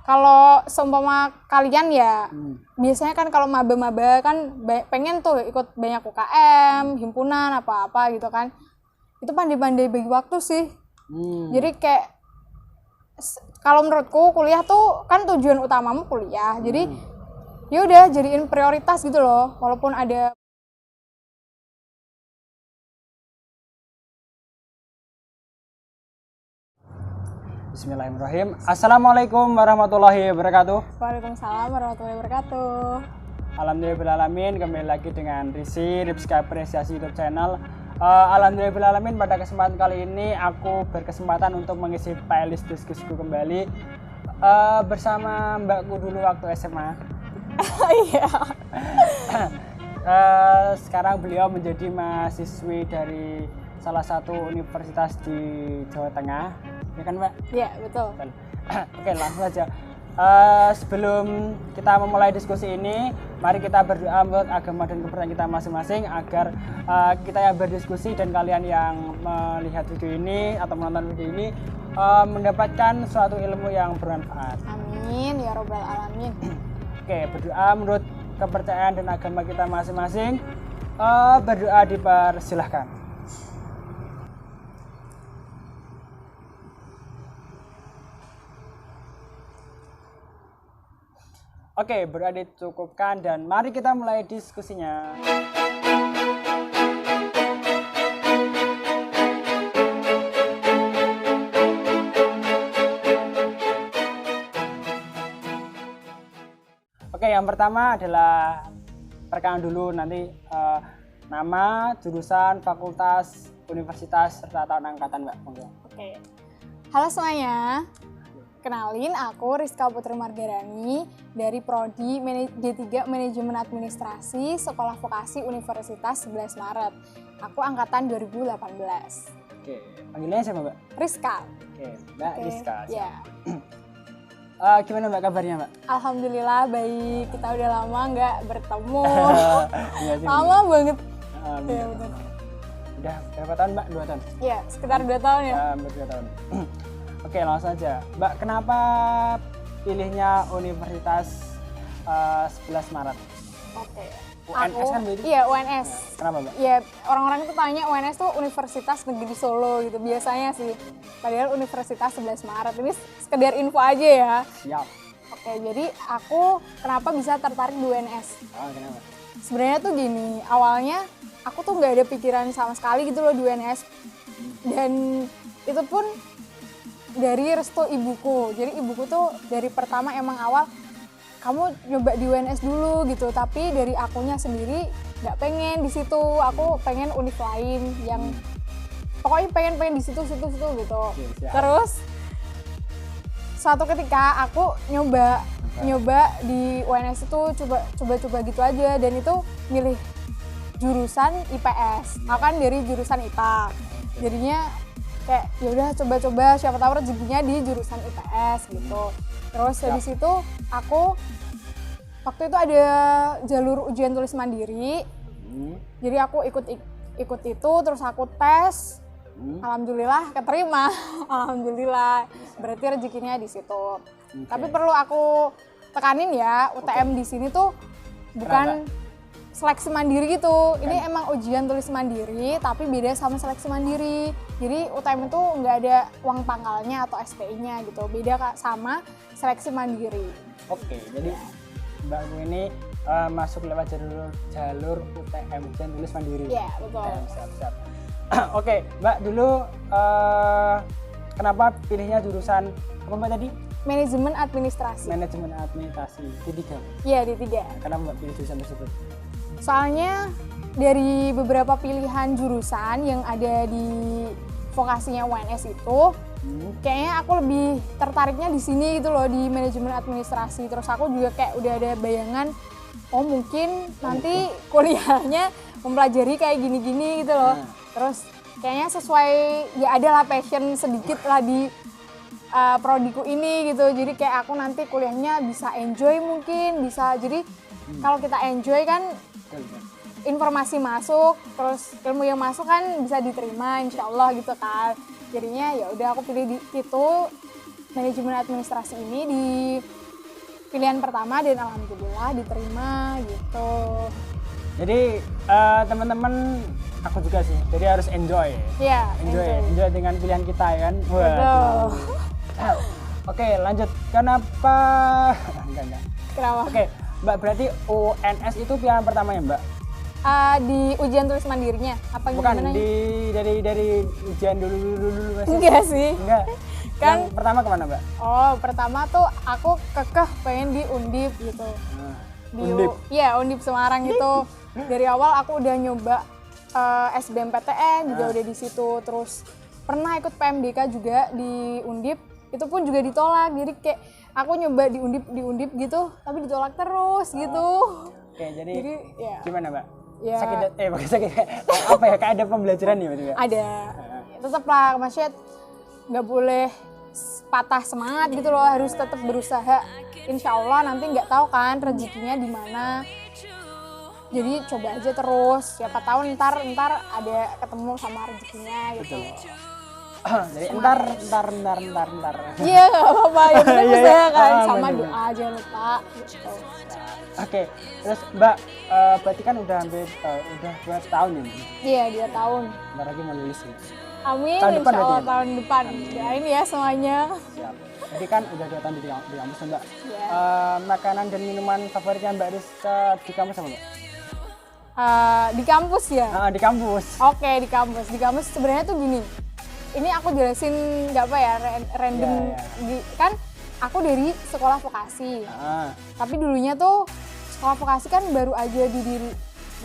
Kalau seumpama kalian ya, biasanya kan kalau maba-maba kan pengen tuh ikut banyak UKM, himpunan, apa-apa gitu kan. Itu pandai-pandai bagi waktu sih. Jadi kayak, kalau menurutku kuliah tuh kan tujuan utamamu kuliah. Jadi ya udah jadiin prioritas gitu loh, walaupun ada. Bismillahirrahmanirrahim. Assalamualaikum warahmatullahi wabarakatuh. Waalaikumsalam warahmatullahi wabarakatuh. Alhamdulillahirrahmanirrahim. Kembali lagi dengan Rizky Apresiasi YouTube channel. Alhamdulillahirrahmanirrahim. Pada kesempatan kali ini aku berkesempatan untuk mengisi playlist diskusiku kembali bersama mbakku dulu waktu SMA. Iya. Sekarang beliau menjadi mahasiswi dari salah satu universitas di Jawa Tengah, ya kan Mbak? Iya, betul. Oke, langsung aja. Sebelum kita memulai diskusi ini, mari kita berdoa buat agama dan kepercayaan kita masing-masing agar kita yang berdiskusi dan kalian yang melihat video ini atau menonton video ini mendapatkan suatu ilmu yang bermanfaat. Amin ya robbal alamin. Oke, berdoa menurut kepercayaan dan agama kita masing-masing. Berdoa dipersilahkan. Oke, berdoa dicukupkan dan mari kita mulai diskusinya. Oke, yang pertama adalah perkenalan dulu, nanti nama, jurusan, fakultas, universitas, serta tahun angkatan, Mbak. Oke. Halo semuanya. Kenalin, aku Rizka Putri Margarani dari Prodi D3 Manajemen Administrasi Sekolah Vokasi Universitas 11 Maret. Aku angkatan 2018. Oke, panggilnya siapa, Mbak? Rizka. Oke, Mbak Rizka. Ya. Gimana Mbak kabarnya, Mbak? Alhamdulillah baik. Kita udah lama nggak bertemu. Iya sih, lama banget. Ya, betul. Udah berapa tahun, Mbak? 2 tahun? Iya, sekitar 2 tahun ya. Hampir 2 tahun. Oke, langsung aja. Mbak, kenapa pilihnya Universitas 11 Maret? Oke. UNS kan berarti? Iya, UNS. Kenapa, Mbak? Iya, orang-orang itu tanya UNS tuh Universitas Negeri Solo gitu biasanya sih. Padahal Universitas 11 Maret. Ini sekedar info aja ya. Siap. Oke, jadi aku kenapa bisa tertarik di UNS? Kenapa? Sebenarnya tuh gini, awalnya aku tuh nggak ada pikiran sama sekali gitu loh di UNS. Dan itu pun dari restu ibuku. Jadi ibuku tuh dari pertama emang awal kamu nyoba di UNS dulu gitu, tapi dari akunya sendiri nggak pengen di situ. Aku pengen univ lain yang pokoknya pengen di situ gitu. Terus suatu ketika aku nyoba di UNS itu coba gitu aja, dan itu milih jurusan IPS. Aku kan dari jurusan IPA. Jadinya kayak ya udah coba siapa tahu rezekinya di jurusan IPS gitu. Terus dari situ aku waktu itu ada jalur ujian tulis mandiri. Jadi aku ikut itu, terus aku tes. Alhamdulillah keterima. Alhamdulillah. Berarti rezekinya di situ. Tapi perlu aku tekanin ya, UTM di sini tuh bukan seleksi mandiri gitu. Ini emang ujian tulis mandiri, tapi beda sama seleksi mandiri. Jadi UTM itu nggak ada uang pangkalnya atau SPI-nya gitu. Beda sama seleksi mandiri. Oke, jadi Mbakku ini masuk lewat jalur UTM, ujian tulis mandiri. Iya, betul. Siap. Oke, Mbak dulu kenapa pilihnya jurusan apa Mbak tadi? Manajemen administrasi. Manajemen administrasi D3. Iya, D3. Kenapa Mbak pilih jurusan tersebut? Soalnya dari beberapa pilihan jurusan yang ada di vokasinya UNS itu, kayaknya aku lebih tertariknya di sini gitu loh, di manajemen administrasi. Terus aku juga kayak udah ada bayangan, oh mungkin nanti kuliahnya mempelajari kayak gini-gini gitu loh. Terus kayaknya sesuai, ya adalah passion sedikit lah di prodiku ini gitu. Jadi kayak aku nanti kuliahnya bisa enjoy mungkin, bisa. Jadi kalau kita enjoy kan informasi masuk, terus ilmu yang masuk kan bisa diterima insya Allah gitu kan. Jadinya ya udah aku pilih di itu. manajemen administrasi ini di pilihan pertama dan alhamdulillah diterima gitu. Jadi teman-teman, aku juga sih, jadi harus enjoy. Iya, Enjoy dengan pilihan kita ya kan. Betul. Oke, lanjut. Kenapa? Enggak. Kenapa? Oke, Mbak, berarti UNS itu pilihan pertama ya, Mbak? Di ujian tulis mandirinya apa Bukan gimana? dari ujian dulu masih. Enggak sih. Enggak. Kan Yang pertama kemana, Mbak? oh, pertama tuh aku kekeh pengen di Undip gitu. Di Undip. Iya, Undip Semarang gitu. Dari awal aku udah nyoba SBMPTN juga udah di situ, terus pernah ikut PMDK juga di Undip, itu pun juga ditolak. Jadi kayak aku nyoba di Undip gitu, tapi ditolak terus gitu. Oke, jadi ya gimana, Mbak? Ya. Bukan sakit. Apa ya? Kayak ada pembelajaran ya, Mbak? Ada. Tetap lah, maksudnya nggak boleh patah semangat gitu loh, harus tetap berusaha. Insya Allah nanti nggak tahu kan rezekinya di mana. Jadi coba aja terus, siapa tahu ntar ada ketemu sama rezekinya gitu. Jadi ntar. Iya, nggak apa-apa, ya bener Iya, usaha kan, sama bener. doa jangan lupa gitu. Oke, terus Mbak, berarti kan udah hampir udah 2 tahun ini. Iya, 2 tahun. Bentar lagi mau lulus ya. Amin, Tahun depan insya Allah berarti ya? tahun depan. Doain ya semuanya. Siap. Jadi kan udah 2 tahun di kampus, Mbak. Iya. Makanan dan minuman favoritnya Mbak Rizka di kampus apa, Mbak? Di kampus ya? Di kampus. Oke, di kampus. Di kampus sebenarnya tuh gini. Ini aku jelasin nggak apa ya, random. Iya. Kan aku dari sekolah vokasi. Ah, Tapi dulunya tuh sekolah vokasi kan baru aja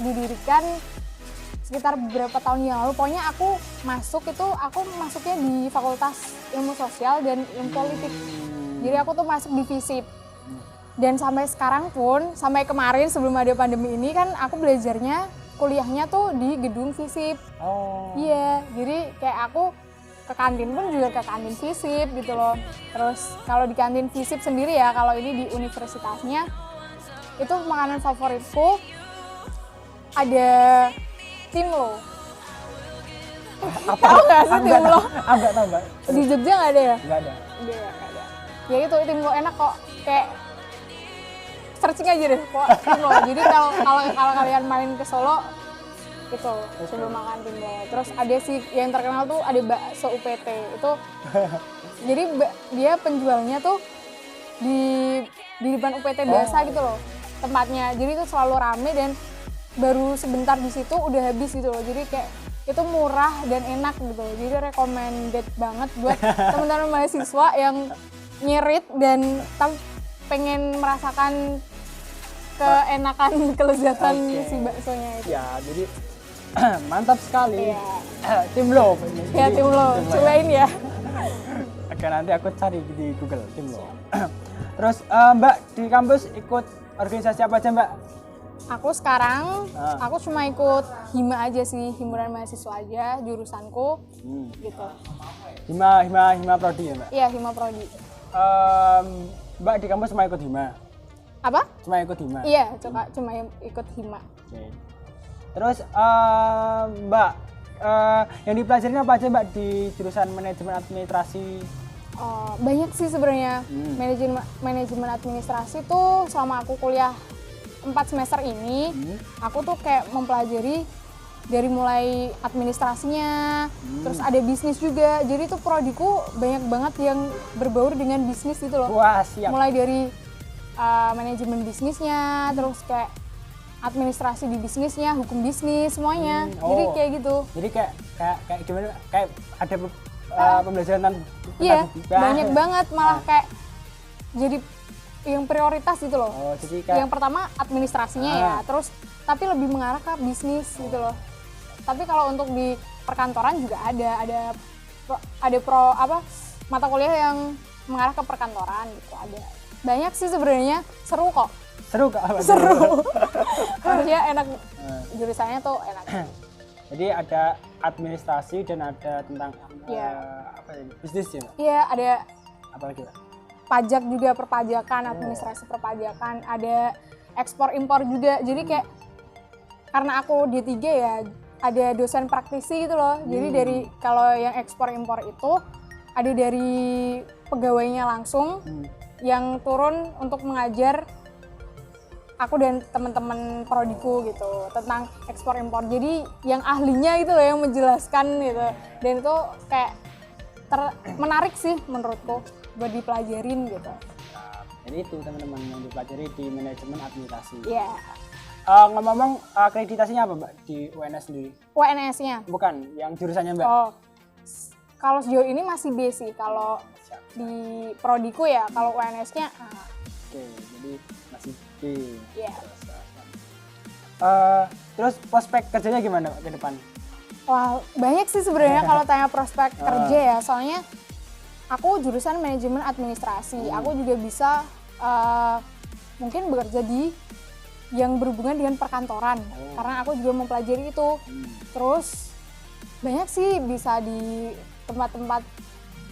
didirikan sekitar beberapa tahun yang lalu. Pokoknya aku masuknya di Fakultas Ilmu Sosial dan Ilmu Politik. Jadi aku tuh masuk di FISIP. Dan sampai sekarang pun, sampai kemarin sebelum ada pandemi ini kan aku belajarnya, kuliahnya tuh di gedung FISIP. oh. Iya, jadi kayak aku ke kantin pun juga ke kantin FISIP gitu loh. Terus kalau di kantin FISIP sendiri ya, kalau ini di universitasnya, itu makanan favoritku ada Timlo. Apa? Tahu nggak sih Timlo? Enggak tahu, Mbak. Di Jogja nggak ada ya? Enggak ada. Nggak ada. Ya itu Timlo enak kok, kayak searching aja deh kok Timlo. Jadi kalau kalian main ke Solo itu coba makan Timlo. Terus ada sih yang terkenal tuh ada bakso UPT itu. Jadi dia penjualnya tuh di depan UPT biasa gitu loh tempatnya. Jadi itu selalu rame dan baru sebentar di situ udah habis gitu loh. Jadi kayak itu murah dan enak gitu. Jadi recommended banget buat teman-teman mahasiswa yang nyerit dan pengen merasakan keenakan, kelezatan si baksonya itu. Ya, jadi mantap sekali. Iya. Timlo. Ya Timlo, cobain ya. Oke, nanti aku cari di Google Timlo. Terus Mbak di kampus ikut organisasi apa aja, Mbak? Aku sekarang, aku cuma ikut HIMA aja sih, himpunan mahasiswa aja, jurusanku gitu. Hima Prodi ya, Mbak? Iya, HIMA Prodi. Mbak di kampus cuma ikut Hima? Apa? Cuma ikut Hima? Iya, cuma ikut HIMA. Oke. Terus Mbak, yang dipelajarin apa aja, Mbak, di jurusan manajemen administrasi? Banyak sih sebenarnya. Manajemen administrasi tuh selama aku kuliah 4 semester ini, aku tuh kayak mempelajari dari mulai administrasinya, terus ada bisnis juga. Jadi tuh prodiku banyak banget yang berbaur dengan bisnis gitu loh. Wah, siap. Mulai dari manajemen bisnisnya, terus kayak administrasi di bisnisnya, hukum bisnis, semuanya. Jadi kayak gitu. Jadi kayak gimana? Kayak ada pembelajaran tentang Iya, banyak banget, malah kayak jadi yang prioritas gitu loh. Oh, jadi kayak Yang pertama administrasinya ya, terus tapi lebih mengarah ke bisnis gitu loh. Tapi kalau untuk di perkantoran juga ada mata kuliah yang mengarah ke perkantoran gitu, ada. Banyak sih sebenarnya, seru kok. seru Kak. Seru. Maksudnya enak, jurusannya tuh enak. Jadi ada administrasi dan ada tentang bisnis ya, Mbak? Iya, ada Apa lagi, Mbak? pajak juga, perpajakan, administrasi perpajakan, ada ekspor impor juga. Jadi kayak karena aku D3 ya, ada dosen praktisi gitu loh. Jadi dari kalau yang ekspor impor itu ada dari pegawainya langsung yang turun untuk mengajar aku dan teman-teman prodiku gitu tentang ekspor impor. Jadi yang ahlinya gitu loh yang menjelaskan gitu. Dan itu kayak menarik sih menurutku buat dipelajarin gitu. Jadi itu teman-teman yang dipelajari di manajemen administrasi. Iya. Ngomong-ngomong akreditasinya apa Mbak di UNS sendiri? UNS-nya? Bukan, yang jurusannya Mbak? Oh, kalau sejauh ini masih B sih. Kalau di prodiku ya, kalau UNS-nya A. Oke, jadi masih B. Iya. Terus prospek kerjanya gimana ke depan? Wah, banyak sih sebenarnya kalau tanya prospek kerja ya. Soalnya aku jurusan manajemen administrasi. Aku juga bisa mungkin bekerja di yang berhubungan dengan perkantoran. Karena aku juga mempelajari itu. Terus banyak sih bisa di tempat-tempat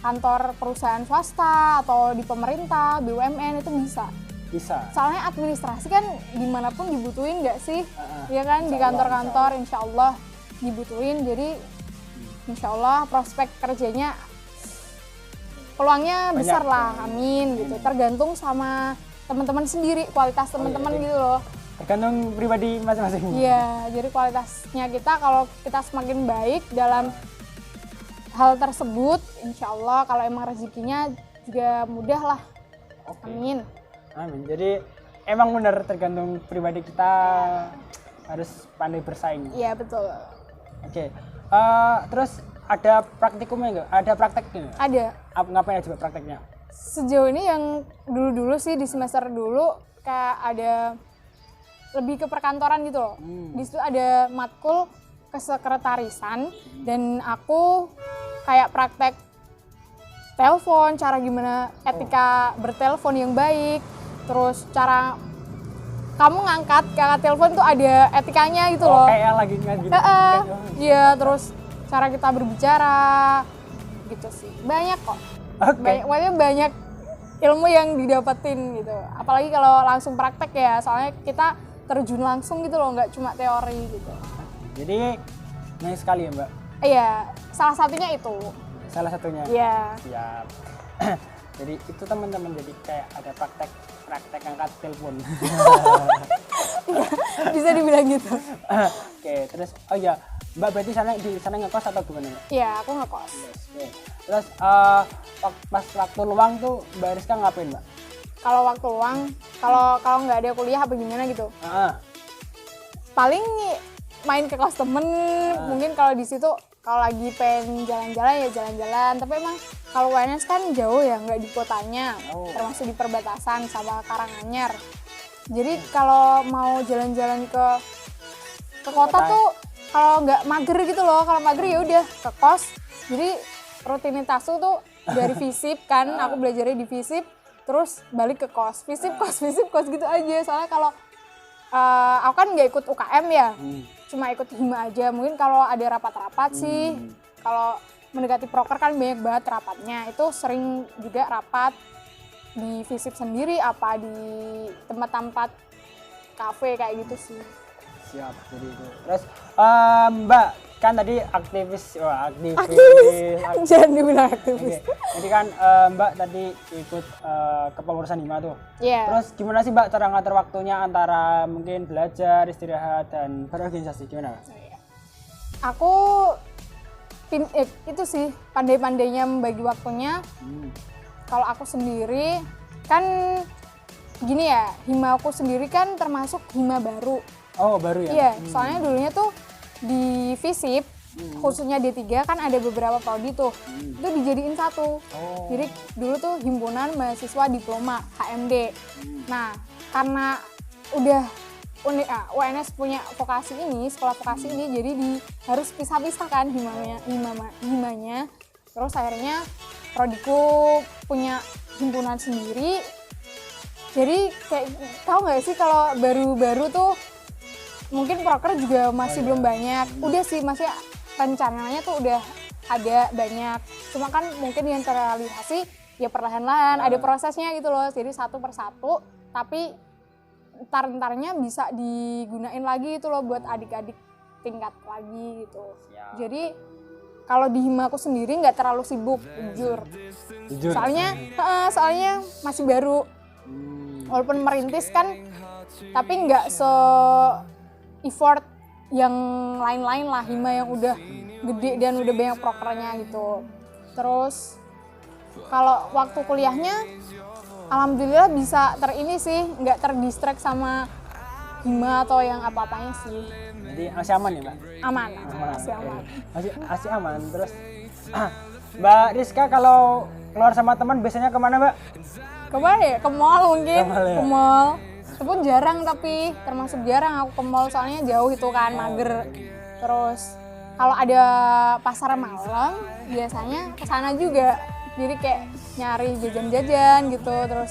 kantor perusahaan swasta atau di pemerintah, BUMN itu bisa. Bisa. Soalnya administrasi kan dimanapun dibutuhin nggak sih? Iya kan, di kantor-kantor insya Allah dibutuhin. Jadi insya Allah prospek kerjanya peluangnya besar lah, amin gitu. Tergantung sama teman-teman sendiri, kualitas teman-teman gitu loh. Tergantung pribadi masing-masing. Iya, jadi kualitasnya kita kalau kita semakin baik dalam hal tersebut, insya Allah kalau emang rezekinya juga mudah lah, amin. Amin. Jadi emang benar tergantung pribadi kita harus pandai bersaing. Iya betul. Oke. Terus ada praktikumnya nggak? Ada prakteknya nggak? Ada. Ngapain aja prakteknya? Sejauh ini yang dulu-dulu sih di semester dulu kayak ada lebih ke perkantoran gitu loh. Di situ ada matkul kesekretarisan dan aku kayak praktek telepon, cara gimana etika bertelepon yang baik, terus cara kamu ngangkat telepon tuh ada etikanya gitu loh. Kayak lagi gitu. Iya, terus cara kita berbicara gitu sih. Banyak kok. Banyak ilmu yang didapetin gitu. Apalagi kalau langsung praktek ya, soalnya kita terjun langsung gitu loh, nggak cuma teori gitu. Jadi banyak sekali ya Mbak? Iya, salah satunya itu. Salah satunya? Iya. Siap. Jadi itu teman-teman, jadi kayak ada praktek angkat telepon. Bisa dibilang gitu. Oke, terus oh ya Mbak berarti di sana ngekos atau gimana Mbak? Iya, aku ngekos. Oke. Terus pas waktu luang tuh Mbak Rizka ngapain Mbak? Kalau waktu luang, kalau nggak ada kuliah apa gimana gitu? Paling main ke kos temen, mungkin kalau di situ kalau lagi pengen jalan-jalan ya jalan-jalan. Tapi emang kalau UNS kan jauh ya, nggak di kotanya, termasuk di perbatasan sama Karanganyar. Jadi kalau mau jalan-jalan ke kota tuh kalau nggak mager gitu loh, kalau mager ya udah ke kos. Jadi rutinitas tuh dari FISIP kan, aku belajarnya di FISIP, terus balik ke kos, FISIP kos gitu aja. Soalnya kalau aku kan nggak ikut UKM ya, cuma ikut hima aja. Mungkin kalau ada rapat-rapat sih, kalau mendekati proker kan banyak banget rapatnya. Itu sering juga rapat di FISIP sendiri, apa di tempat-tempat kafe kayak gitu sih. Siap, jadi itu. Terus Mbak kan tadi aktivis. Jangan dibilang aktivis. Okay. Jadi kan Mbak tadi ikut kepengurusan hima tuh. Iya. Terus gimana sih Mbak cara ngatur waktunya antara mungkin belajar, istirahat, dan berorganisasi, gimana Mbak? Aku itu sih pandai-pandainya membagi waktunya. Kalau aku sendiri kan gini ya, hima aku sendiri kan termasuk hima baru. Oh baru ya? Iya, soalnya dulunya tuh di FISIP, khususnya D3 kan ada beberapa prodi tuh, itu dijadiin satu. Jadi dulu tuh himpunan mahasiswa diploma HMD. Nah, karena udah UNS punya vokasi ini, sekolah vokasi ini, jadi harus pisah-pisah kan himanya. Terus akhirnya prodiku punya himpunan sendiri. Jadi kayak tahu nggak sih kalau baru-baru tuh mungkin proker juga masih belum banyak. Udah sih, maksudnya rencananya tuh udah ada banyak. Cuma kan mungkin yang terrealisasi ya perlahan-lahan, ada prosesnya gitu loh. Jadi satu persatu, tapi ntar-ntarnya bisa digunain lagi itu loh buat adik-adik tingkat lagi gitu. Jadi kalau di Himaku sendiri nggak terlalu sibuk, jujur. Soalnya masih baru. Walaupun merintis kan, tapi nggak effort yang lain-lain lah. Hima yang udah gede dan udah banyak prokernya gitu. Terus kalau waktu kuliahnya, alhamdulillah bisa sih, nggak terdistract sama Hima atau yang apa-apanya sih. Jadi masih aman ya Mbak? Aman. Masih aman. Masih aman. Terus Mbak Rizka kalau keluar sama teman biasanya kemana Mbak? Kemana ya? Ke mall mungkin. Ke mall. Itu pun jarang, tapi termasuk jarang aku ke mall soalnya jauh itu kan, mager. Terus kalau ada pasar malam biasanya ke sana juga. Jadi kayak nyari jajan-jajan gitu, terus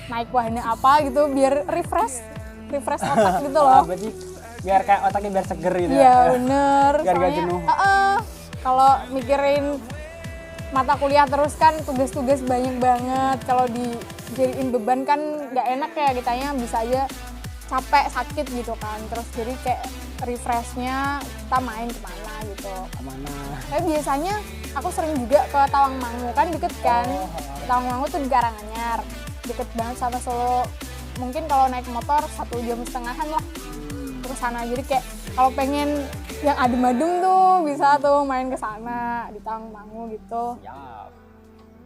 naik wahana apa gitu biar refresh otak gitu loh. Berarti biar kayak otaknya biar seger gitu. Iya bener. Biar gak jenuh. Kalau mikirin mata kuliah terus kan tugas-tugas banyak banget. Kalau dijadiin beban kan nggak enak ya, kitanya bisa aja capek, sakit gitu kan. Terus jadi kayak refreshnya kita main kemana gitu. Kemana? Tapi biasanya aku sering juga ke Tawangmangu, kan deket kan. Tawangmangu tuh di Karanganyar, deket banget sama Solo. Mungkin kalau naik motor 1,5 jam lah ke sana. Jadi kayak kalau pengen yang adem-adem tuh bisa tuh main ke sana di Tawangmangu gitu. Siap.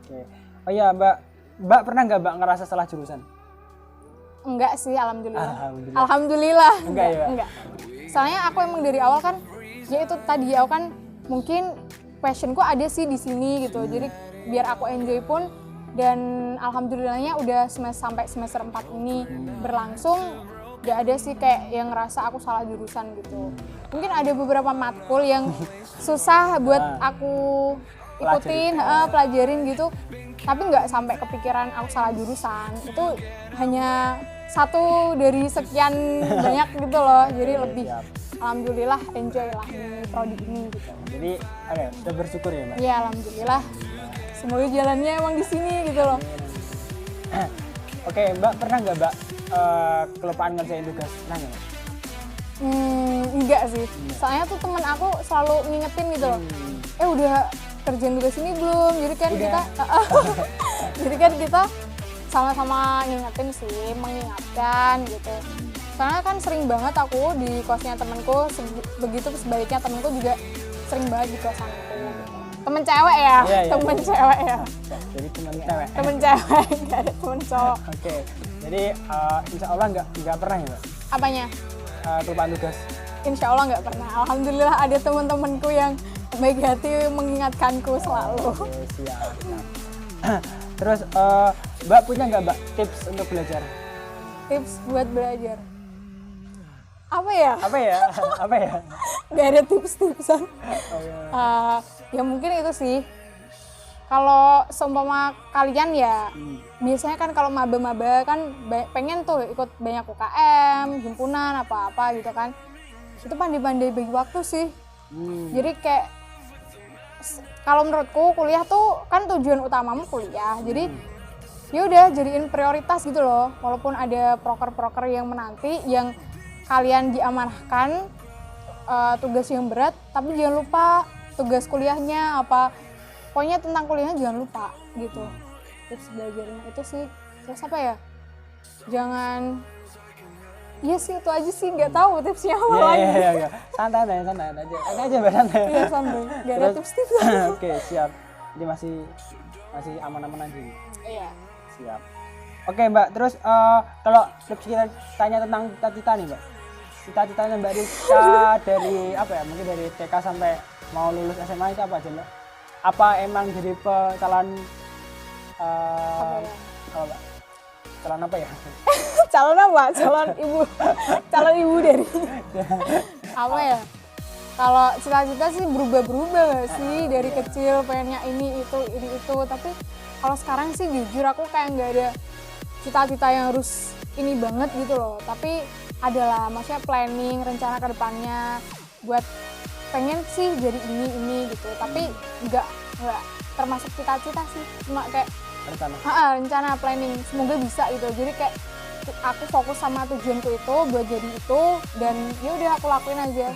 Oke. Oh iya Mbak pernah nggak Mbak ngerasa salah jurusan? Enggak sih, alhamdulillah. Enggak ya? Enggak. Soalnya aku emang dari awal kan, ya itu tadi aku kan mungkin passionku ada sih di sini gitu. Jadi biar aku enjoy pun, dan alhamdulillahnya udah sampai semester 4 ini berlangsung, gak ada sih kayak yang ngerasa aku salah jurusan gitu. Mungkin ada beberapa matkul yang susah buat aku ikutin, pelajarin gitu, tapi nggak sampai kepikiran aku salah jurusan. Itu hanya satu dari sekian banyak gitu loh. Jadi lebih alhamdulillah enjoy lah di prodi ini gitu. Jadi udah bersyukur ya Mbak? Iya alhamdulillah. Semoga jalannya emang di sini gitu loh. Oke Mbak, pernah nggak Mbak kelupaan ngerjain tugas? Pernah nggak? Enggak sih. Soalnya tuh teman aku selalu ngingetin gitu loh. Udah kerjaan tugas ini belum? Jadi kan kita sama-sama ngingetin sih, mengingatkan gitu. Soalnya kan sering banget aku di kosnya temenku, begitu sebaliknya temenku juga sering banget di kosan aku gitu. Temen cewek ya, temen cewek ya. Jadi temen cewek? Temen cewek, nggak ada temen cowok. Oke, jadi insya Allah nggak pernah ya Mbak? Apanya? Kelupaan tugas? Insya Allah nggak pernah. Alhamdulillah ada temen-temenku yang baik hati mengingatkanku selalu. Oke, siap. Terus Mbak punya nggak Mbak tips untuk belajar? Tips buat belajar? Apa ya? Gak ada tips-tipsan. Ya mungkin itu sih. Kalau seumpama kalian ya, biasanya kan kalau maba-maba kan pengen tuh ikut banyak UKM, himpunan, apa-apa gitu kan. Itu pandai-pandai bagi waktu sih. Jadi kayak, kalau menurutku kuliah tuh kan tujuan utamamu kuliah. Jadi ya udah jadiin prioritas gitu loh. Walaupun ada proker-proker yang menanti, yang kalian diamanahkan tugas yang berat, tapi jangan lupa tugas kuliahnya apa. Pokoknya tentang kuliahnya jangan lupa gitu. Tips belajarnya itu sih. Terus apa ya? Jangan, iya sih itu aja sih, nggak tahu tipsnya apa lagi. Iya. Santai aja Mbak, santai. Iya santai, nggak ada tips-tips. Oke, siap. Jadi masih aman-aman aja. Iya. Siap. Oke Mbak, terus kalau kita tanya tentang cita-cita nih Mbak. Cita-citanya Mbak Rizka dari apa ya? Mungkin dari TK sampai mau lulus SMA itu apa aja Mbak? Apa emang jadi calon Mbak? Calon apa ya? Calon apa? Calon ibu dari apa ya? Kalau cita-cita sih berubah-berubah gak sih? Dari kecil pengennya ini itu. Tapi kalau sekarang sih jujur aku kayak nggak ada cita-cita yang harus ini banget gitu loh. Tapi adalah maksudnya planning, rencana ke depannya buat pengen sih jadi ini gitu. Tapi nggak termasuk cita-cita sih. Cuma kayak rencana planning, semoga bisa gitu. Jadi kayak aku fokus sama tujuanku itu buat jadi itu, dan ya udah aku lakuin aja.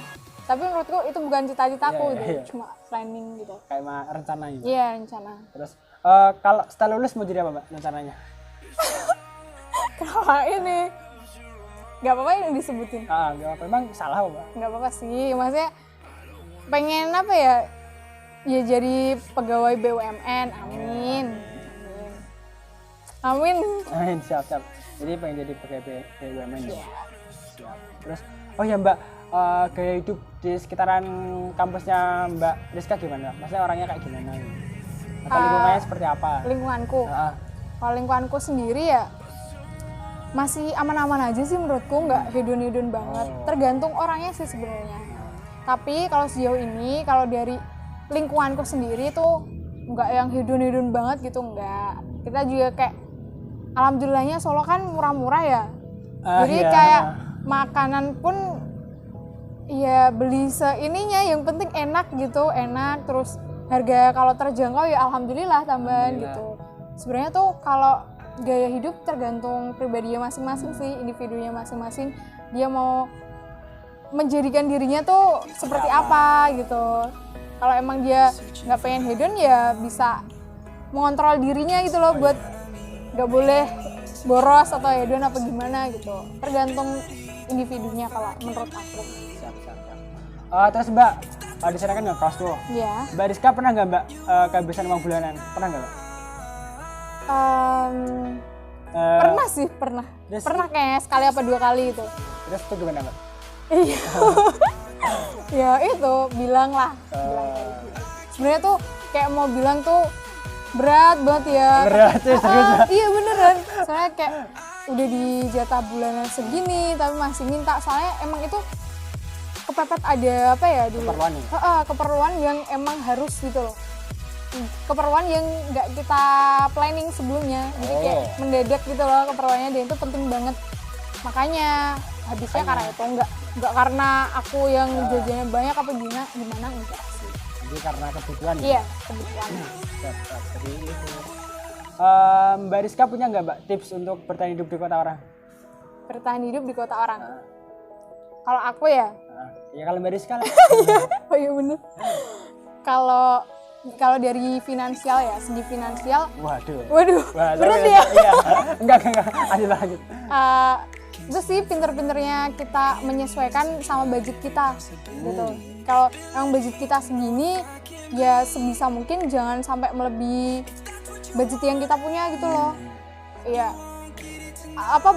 Tapi menurutku itu bukan cita-citaku gitu. Cuma planning gitu. Kayak rencana gitu. Iya, rencana. Terus kalau setelah lulus mau jadi apa Mbak rencananya? Kalau ini nggak apa-apa yang disebutin. Nggak apa, emang salah Mbak? Nggak apa-apa sih, maksudnya pengen apa ya? Ya jadi pegawai BUMN, amin. Amin. Amin, siap. Jadi pengen jadi pegawai BUMN ya. Siap. Terus, oh ya Mbak, gaya hidup di sekitaran kampusnya Mbak Rizka gimana? Maksudnya orangnya kayak gimana? Atau lingkungannya seperti apa? Lingkunganku. Kalau lingkunganku sendiri ya masih aman-aman aja sih menurutku, nggak hedon-hedon banget. Tergantung orangnya sih sebenarnya. Tapi kalau sejauh ini, kalau dari lingkunganku sendiri tuh nggak yang hedon-hedon banget gitu, nggak. Kita juga kayak alhamdulillahnya Solo kan murah-murah ya. Jadi kayak makanan pun ya beli seininya, yang penting enak gitu, enak, terus harga kalau terjangkau ya alhamdulillah tambahan gitu. Sebenarnya tuh kalau gaya hidup tergantung pribadinya masing-masing sih, individunya masing-masing, dia mau menjadikan dirinya tuh seperti apa gitu. Kalau emang dia nggak pengen hedon ya bisa mengontrol dirinya gitu loh, buat nggak boleh boros atau hedon apa gimana gitu. Tergantung individunya kalau menurut aku. Siap. Terus Mbak, di sana kan ngekos tuh. Iya. Mbak Rizka pernah nggak Mbak kehabisan uang bulanan? Pernah nggak Mbak? Pernah sih, pernah. Terus, pernah kayak sekali apa 2 kali itu. Terus itu gimana Mbak? Iya. Ya itu, bilang lah. Sebenarnya tuh kayak mau bilang tuh berat banget ya. Berat ya, serius ya? Iya beneran. Soalnya kayak udah dijatah bulanan segini tapi masih minta. Soalnya emang itu kepepet ada apa ya dulu. Keperluan nih? Keperluan yang emang harus gitu loh. Keperluan yang nggak kita planning sebelumnya. Jadi kayak mendadak gitu loh keperluannya, dan itu penting banget. Makanya habisnya karena itu, nggak karena aku yang jajannya banyak apa gimana enggak sih. Jadi karena kebutuhan. Iya, kebutuhan. Siap. Jadi itu. Mbak Rizka punya nggak Mbak tips untuk bertahan hidup di kota orang? Bertahan hidup di kota orang. Kalau aku ya. Ya kalau Mbak Rizka lah. Oh iya bener. Kalau dari finansial ya, segi finansial. Waduh. Berat ya? Iya. Enggak. Lanjut. Itu sih pinter-pinternya kita menyesuaikan sama budget kita gitu. Kalau yang budget kita segini, ya sebisa mungkin jangan sampai melebihi budget yang kita punya gitu loh. Iya.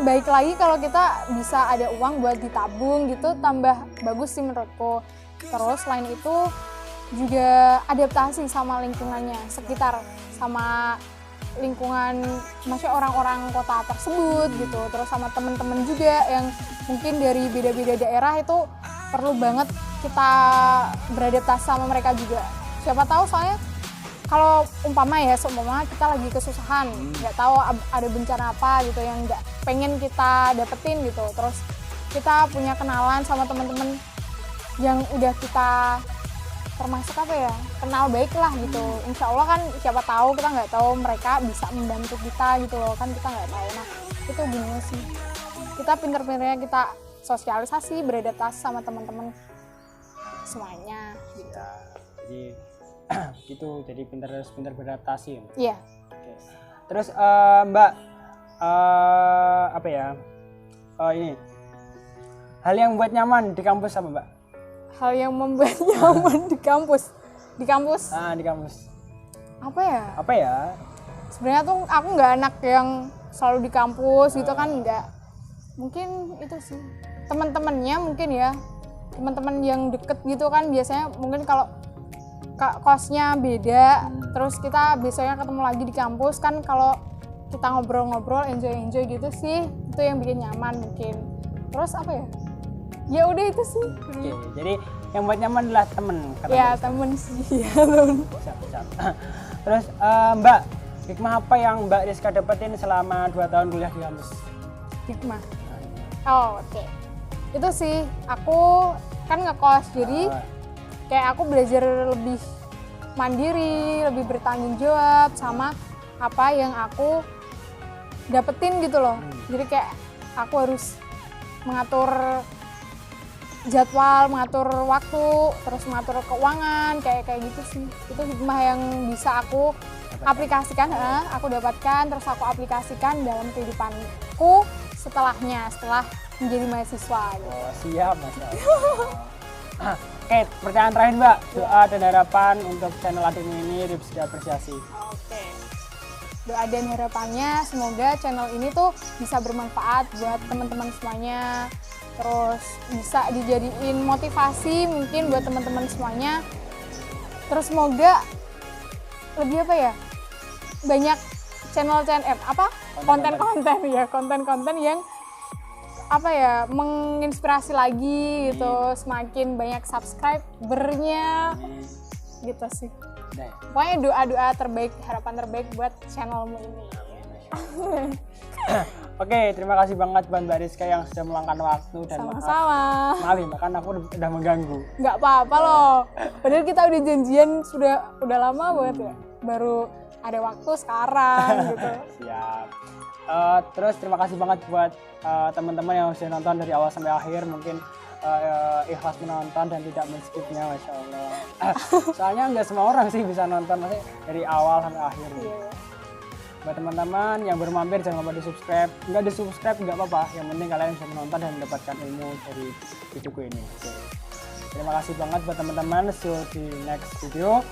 Baik lagi kalau kita bisa ada uang buat ditabung gitu, tambah bagus sih menurutku. Terus selain itu juga adaptasi sama lingkungannya sekitar, sama lingkungan maksudnya orang-orang kota tersebut gitu. Terus sama teman-teman juga yang mungkin dari beda-beda daerah, itu perlu banget kita beradaptasi sama mereka juga. Siapa tahu, soalnya kalau umpama kita lagi kesusahan, nggak tahu ada bencana apa gitu yang nggak pengen kita dapetin gitu, terus kita punya kenalan sama teman-teman yang udah kita termasuk kenal baik lah gitu. Insya Allah kan siapa tahu, kita nggak tahu mereka bisa membantu kita gitu loh, kan kita nggak tahu. Nah itu gimana sih, kita pinter-pinternya kita sosialisasi, beradaptasi sama teman-teman semuanya gitu. Jadi gitu, jadi pinter beradaptasi. Iya. Oke. Terus Mbak, ini hal yang membuat nyaman di kampus apa Mbak? Hal yang membuat nyaman di kampus. Di kampus apa ya? Sebenarnya tuh aku nggak anak yang selalu di kampus gitu kan, nggak. Mungkin itu sih teman-temannya, mungkin ya teman-teman yang deket gitu kan. Biasanya mungkin kalau kosnya beda, terus kita besoknya ketemu lagi di kampus kan, kalau kita ngobrol-ngobrol enjoy gitu sih, itu yang bikin nyaman mungkin. Terus ya udah itu sih. Oke, jadi yang buat nyaman adalah temen. Ya temen sih, ya temen. Siap. Terus Mbak, hikmah apa yang Mbak Rizka dapetin selama 2 tahun kuliah di kampus? Hikmah? Oke. Itu sih, aku kan ngekos, jadi kayak aku belajar lebih mandiri, lebih bertanggung jawab sama apa yang aku dapetin gitu loh. Jadi kayak aku harus mengatur jadwal, mengatur waktu, terus mengatur keuangan, kayak gitu sih. Itu hikmah yang bisa aku aplikasikan, aku dapatkan, terus aku aplikasikan dalam kehidupanku setelah menjadi mahasiswa. Gitu. Oh, siap, Mas. Oke, pertanyaan terakhir Mbak, doa dan harapan untuk channel Adikmu ini Rizky Apresiasi. Oke. Doa dan harapannya semoga channel ini tuh bisa bermanfaat buat teman-teman semuanya. Terus bisa dijadiin motivasi mungkin buat teman-teman semuanya. Terus semoga lebih banyak konten-konten yang menginspirasi lagi gitu, semakin banyak subscribernya gitu sih. Pokoknya doa-doa terbaik, harapan terbaik buat channelmu ini. Oke, terima kasih banget Mbak Rizka yang sudah meluangkan waktu dan sama-sama. Maaf ya, kan aku udah mengganggu. Nggak apa-apa loh. Padahal kita udah janjian udah lama banget ya. Baru ada waktu sekarang gitu. Siap. Terus terima kasih banget buat teman-teman yang sudah nonton dari awal sampai akhir, mungkin ikhlas menonton dan tidak men-skipnya, Masya Allah. Soalnya nggak semua orang sih bisa nonton dari awal sampai akhir. Buat teman-teman yang baru mampir jangan lupa di-subscribe. Nggak di-subscribe nggak apa-apa, yang penting kalian bisa menonton dan mendapatkan ilmu dari videoku ini. Terima kasih banget buat teman-teman. See you di next video.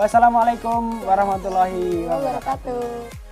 Wassalamualaikum warahmatullahi wabarakatuh.